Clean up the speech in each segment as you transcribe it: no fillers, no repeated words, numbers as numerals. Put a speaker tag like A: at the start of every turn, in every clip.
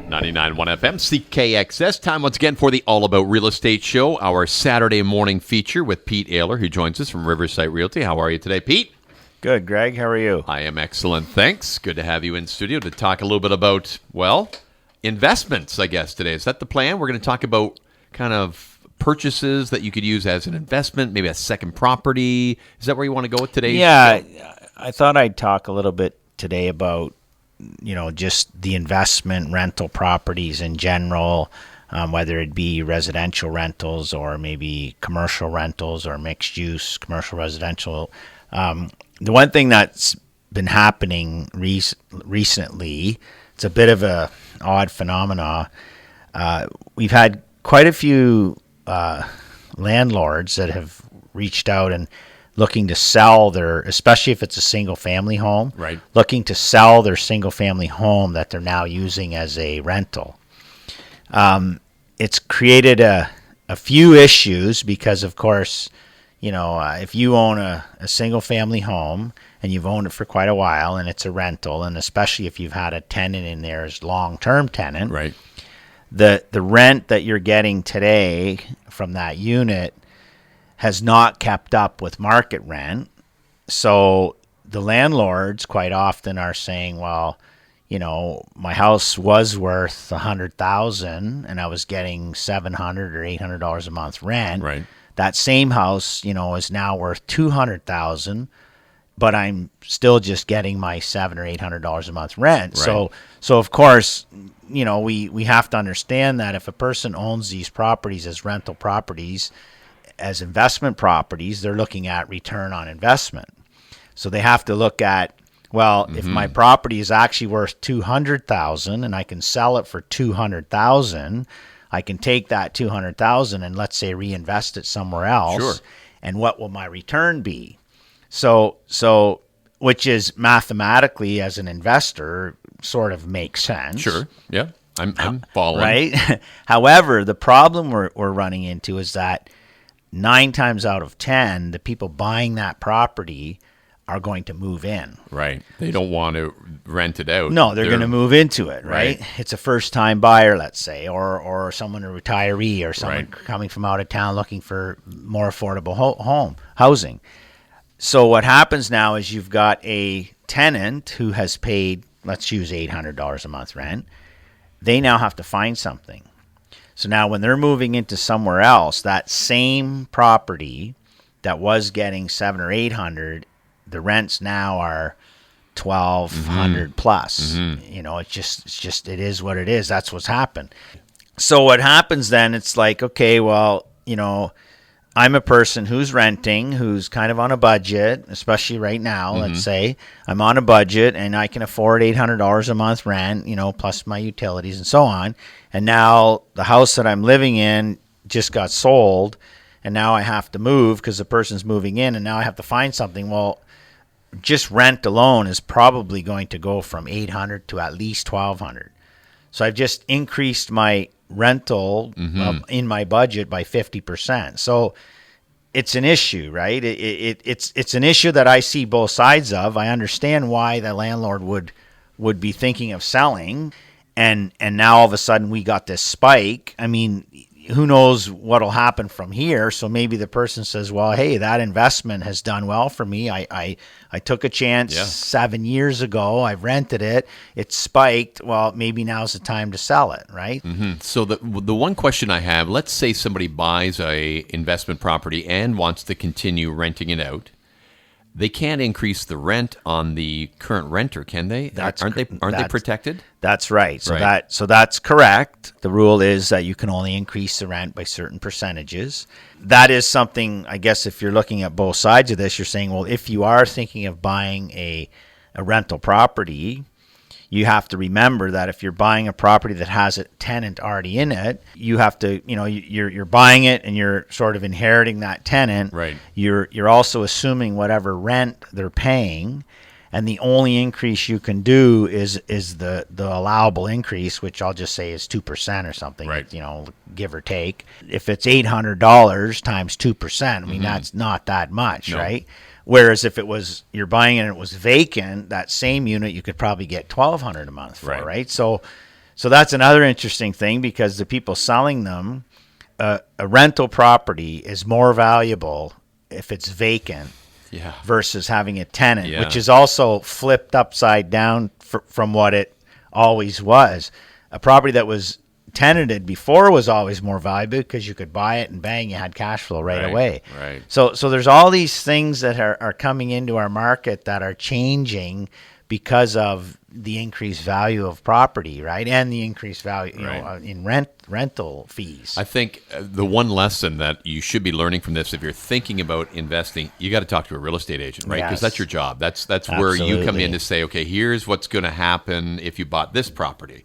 A: 99.1 FM, CKXS. Time once again for the All About Real Estate Show, our Saturday morning feature with Pete Ayler, who joins us from Riverside Realty. How are you today, Pete?
B: Good, Greg. How are you?
A: I am excellent, thanks. Good to have you in studio to talk a little bit about, well, investments, I guess, today. Is that the plan? We're going to talk about kind of purchases that you could use as an investment, maybe a second property. Is that where you want to go with today's show?
B: I thought I'd talk a little bit today about just the investment rental properties in general, whether it be residential rentals or maybe commercial rentals or mixed use commercial residential. The one thing that's been happening recently, it's a bit of a odd phenomena. We've had quite a few landlords that have reached out and looking to sell their, especially if it's a single family home,
A: right,
B: looking to sell their single family home that they're now using as a rental. It's created a few issues because, of course, if you own a single family home and you've owned it for quite a while and it's a rental, and especially if you've had a tenant in there as long-term tenant,
A: right,
B: the rent that you're getting today from that unit has not kept up with market rent. So the landlords quite often are saying, well, my house was worth $100,000 and I was getting $700 or $800 a month rent.
A: right.
B: That same house, is now worth $200,000, but I'm still just getting my $700 or $800 a month rent.
A: Right.
B: So of course, we have to understand that if a person owns these properties as rental properties, as investment properties, they're looking at return on investment. So they have to look at, well, if my property is actually worth $200,000 and I can sell it for $200,000, I can take that $200,000 and let's say reinvest it somewhere else.
A: Sure.
B: And what will my return be? So which is mathematically as an investor sort of makes sense.
A: Sure. Yeah. I'm following.
B: Right. However, the problem we're running into is that 9 times out of 10, the people buying that property are going to move in.
A: Right. They don't want to rent it out.
B: No, they're going to move into it, right?
A: Right.
B: It's a first-time buyer, let's say, or someone, a retiree, or someone
A: Right.
B: coming from out of town looking for more affordable home housing. So what happens now is you've got a tenant who has paid, let's use $800 a month rent. They now have to find something. So now when they're moving into somewhere else, that same property that was getting $700 or $800, the rents now are $1,200 plus. It is what it is. That's what's happened. So what happens then, it's like, okay, well, I'm a person who's renting, who's kind of on a budget, especially right now. Let's say I'm on a budget and I can afford $800 a month rent, plus my utilities and so on. And now the house that I'm living in just got sold, and now I have to move because the person's moving in, and now I have to find something. Well, just rent alone is probably going to go from $800 to at least $1,200. So I've just increased my rental in my budget by 50%. So it's an issue, right? It's an issue that I see both sides of. I understand why the landlord would be thinking of selling, and now all of a sudden we got this spike. I mean, who knows what'll happen from here? So maybe the person says, well, hey, that investment has done well for me. I took a chance 7 years ago. I've rented it. It spiked. Well, maybe now's the time to sell it, right?
A: So the one question I have, let's say somebody buys a investment property and wants to continue renting it out. They can't increase the rent on the current renter, can they? Aren't they protected?
B: That's right. So
A: Right.
B: so that's correct. The rule is that you can only increase the rent by certain percentages. That is something, I guess, if you're looking at both sides of this, you're saying, well, if you are thinking of buying a rental property, you have to remember that if you're buying a property that has a tenant already in it, you have to, you're buying it and you're sort of inheriting that tenant.
A: Right.
B: You're also assuming whatever rent they're paying, and the only increase you can do is the allowable increase, which I'll just say is 2% or something.
A: Right.
B: Give or take. If it's $800 times 2%, I mean that's not that much,
A: No.
B: right? Whereas if you're buying it and it was vacant, that same unit you could probably get $1,200 a month for, right? So So that's another interesting thing, because the people selling them, a rental property is more valuable if it's vacant versus having a tenant, which is also flipped upside down from what it always was. A property that was tenanted before was always more valuable because you could buy it and bang, you had cash flow right away.
A: Right.
B: So there's all these things that are coming into our market that are changing because of the increased value of property, right? And the increased value in rental fees.
A: I think the one lesson that you should be learning from this, if you're thinking about investing, you got to talk to a real estate agent, right? Because that's your job. That's where you come in to say, okay, here's what's going to happen if you bought this property.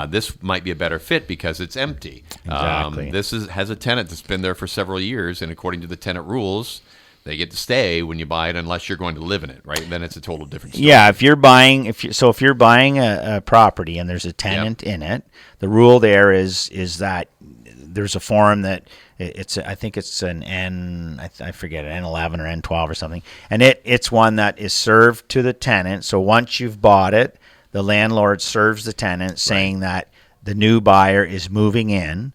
A: This might be a better fit because it's empty.
B: Exactly.
A: This has a tenant that's been there for several years, and according to the tenant rules, they get to stay when you buy it unless you're going to live in it, right? Then it's a total different story.
B: Yeah, if you're buying a property and there's a tenant in it, the rule there is that there's a form that I think it's an I forget, an N11 or N12 or something, and it's one that is served to the tenant. So once you've bought it, the landlord serves the tenant saying that the new buyer is moving in.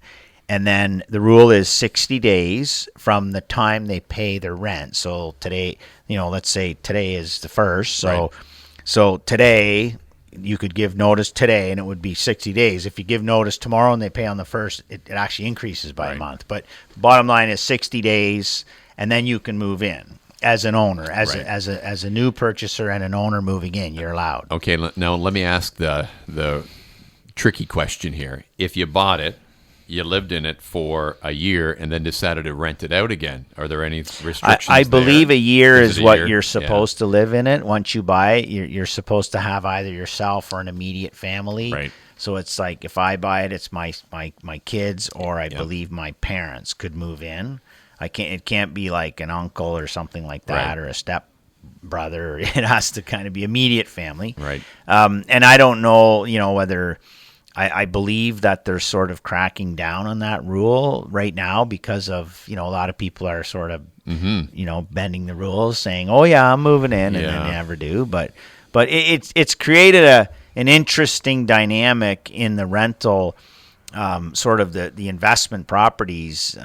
B: And then the rule is 60 days from the time they pay their rent. So today, let's say today is the 1st. So today, you could give notice today and it would be 60 days. If you give notice tomorrow and they pay on the 1st, it actually increases by a month. But bottom line is 60 days, and then you can move in as an owner, as a new purchaser and an owner moving in. You're allowed.
A: Okay, now let me ask the tricky question here. If you bought it, you lived in it for a year and then decided to rent it out again, are there any restrictions
B: I believe
A: there?
B: a year is what
A: year?
B: You're supposed to live in it. Once you buy it, you're supposed to have either yourself or an immediate family.
A: Right.
B: So it's like if I buy it, it's my kids, or I believe my parents could move in. It can't be like an uncle or something like that, or a step brother. It has to kind of be immediate family.
A: Right.
B: And I don't know, whether I believe that they're sort of cracking down on that rule right now because of, a lot of people are sort of, bending the rules, saying, oh yeah, I'm moving in, and then they never do. But it's created an interesting dynamic in the rental, sort of the investment properties,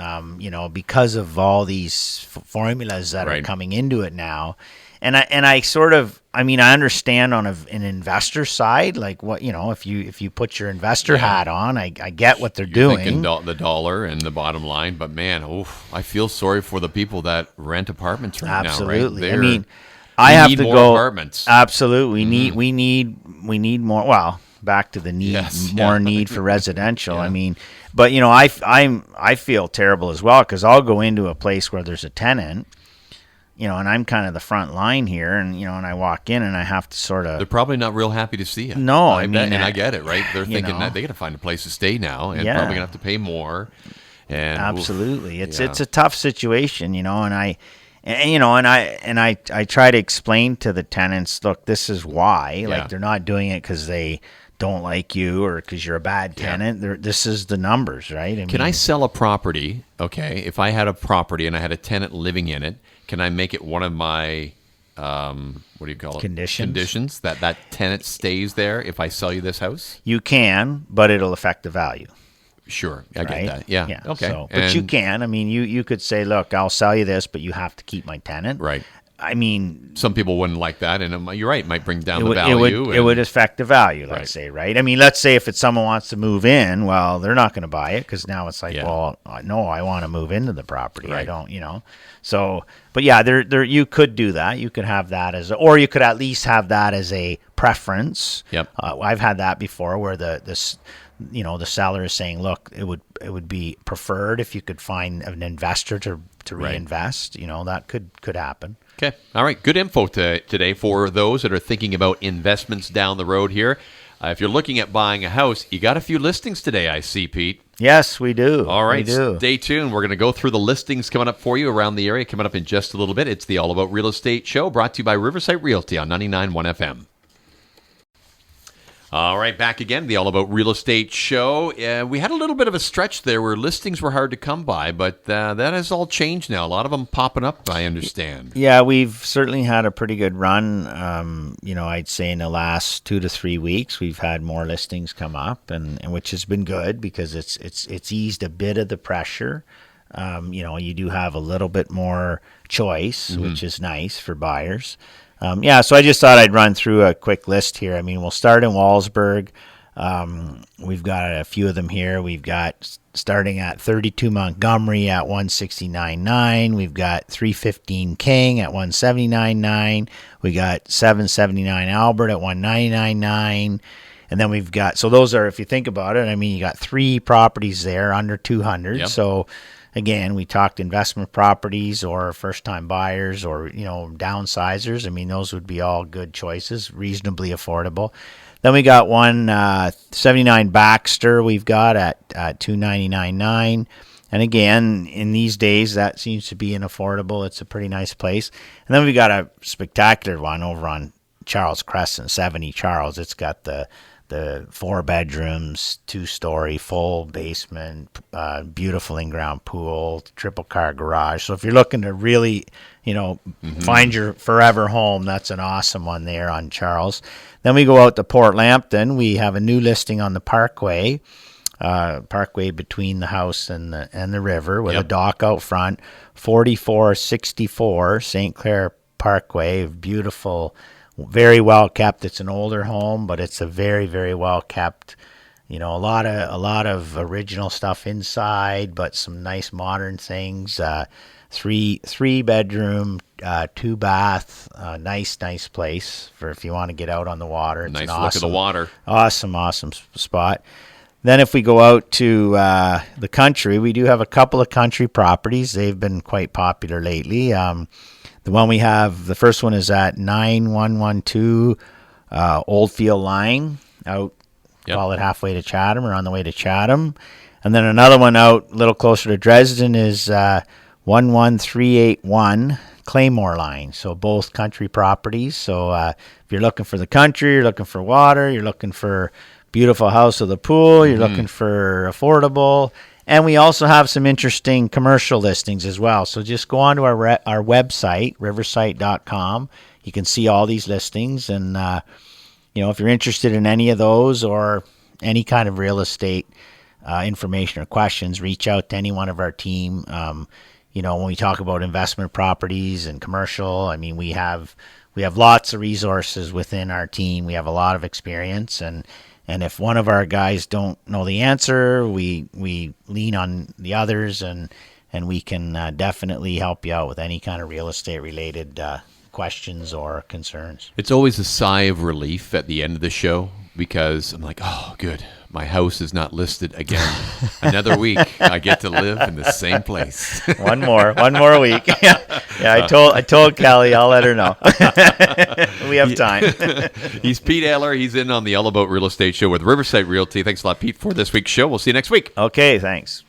B: because of all these formulas that are coming into it now. And I sort of, I understand on an investor side, like what, if you put your investor hat on, I get what they're doing.
A: Thinking the dollar and the bottom line, but man, I feel sorry for the people that rent apartments right now.
B: Absolutely.
A: Right?
B: I have to go.
A: Apartments.
B: Absolutely. We need more. Well, back to the need, more need for residential. But I feel terrible as well, because I'll go into a place where there's a tenant. And I'm kind of the front line here, and and I walk in and I have to sort of.
A: They're probably not real happy to see you.
B: No,
A: I get it, right? They're thinking that they got to find a place to stay now, and probably gonna have to pay more. And
B: absolutely, it's a tough situation, and I try to explain to the tenants, look, this is why. Like, they're not doing it because they don't like you or because you're a bad tenant. This is the numbers, right?
A: Can I sell a property? Okay, if I had a property and I had a tenant living in it, can I make it one of my what do you call it? Conditions that tenant stays there if I sell you this house?
B: You can, but it'll affect the value.
A: Sure, I get that. Yeah. Okay.
B: So, but you can. You could say, look, I'll sell you this, but you have to keep my tenant.
A: Right.
B: Some
A: people wouldn't like that, and you're right, it might bring down the value.
B: It would affect the value, let's say, right? Let's say if someone wants to move in, well, they're not going to buy it because now it's like, well, no, I want to move into the property. I don't, So, but yeah, there you could do that. You could have that or you could at least have that as a preference.
A: Yep.
B: I've had that before where the seller is saying, look, it would be preferred if you could find an investor to reinvest. That could happen.
A: Okay. All right. Good info today for those that are thinking about investments down the road here. If you're looking at buying a house, you got a few listings today, I see, Pete.
B: Yes, we do.
A: All right.
B: We do.
A: Stay tuned. We're going to go through the listings coming up for you around the area coming up in just a little bit. It's the All About Real Estate Show brought to you by Riverside Realty on 99.1 FM. All right, back again, the All About Real Estate show. We had a little bit of a stretch there where listings were hard to come by, but that has all changed now. A lot of them popping up, I understand.
B: Yeah, we've certainly had a pretty good run. I'd say in the last 2 to 3 weeks, we've had more listings come up, and which has been good because it's eased a bit of the pressure. You do have a little bit more choice, which is nice for buyers. So I just thought I'd run through a quick list here. I mean, we'll start in Walsburg. We've got a few of them here. We've got starting at 32 Montgomery at 169.9. We've got 315 King at 179.9. We got 779 Albert at 199.9. And then we've got, so those are, if you think about it, I mean, you got 3 properties there under 200.
A: Yep.
B: So again, we talked investment properties or first-time buyers or, downsizers. I mean, those would be all good choices, reasonably affordable. Then we got 179 Baxter we've got at 299.9. And again, in these days, that seems to be an affordable. It's a pretty nice place. And then we got a spectacular one over on Charles Crescent, 70 Charles. It's got the 4 bedrooms, 2-story, full basement, beautiful in-ground pool, triple car garage. So if you're looking to really, find your forever home, that's an awesome one there on Charles. Then we go out to Port Lambton. We have a new listing on the Parkway between the house and the river with a dock out front. 4464 St. Clair Parkway, beautiful. Very well kept. It's an older home, but it's a very, very well kept. A lot of original stuff inside, but some nice modern things. 3 bedroom, 2 bath. Nice place for if you want to get out on the water. It's
A: nice
B: an
A: look at the water.
B: Awesome spot. Then if we go out to the country, we do have a couple of country properties. They've been quite popular lately. The one we have, the first one is at 9112 Oldfield Line, out, call it halfway to Chatham or on the way to Chatham. And then another one out a little closer to Dresden is 11381 Claymore Line. So both country properties. So if you're looking for the country, you're looking for water, you're looking for beautiful house with a pool, you're looking for affordable. And we also have some interesting commercial listings as well. So just go on to our website, riversite.com. You can see all these listings. And, if you're interested in any of those or any kind of real estate information or questions, reach out to any one of our team. When we talk about investment properties and commercial, I mean, we have lots of resources within our team. We have a lot of experience, and if one of our guys don't know the answer, we lean on the others, and we can definitely help you out with any kind of real estate related questions or concerns.
A: It's always a sigh of relief at the end of the show because I'm like, oh, good. My house is not listed again. Another week, I get to live in the same place.
B: One more week. Yeah, I told Kelly I'll let her know. We have time.
A: He's Pete Eller. He's in on the All About Real Estate show with Riverside Realty. Thanks a lot, Pete, for this week's show. We'll see you next week.
B: Okay, thanks.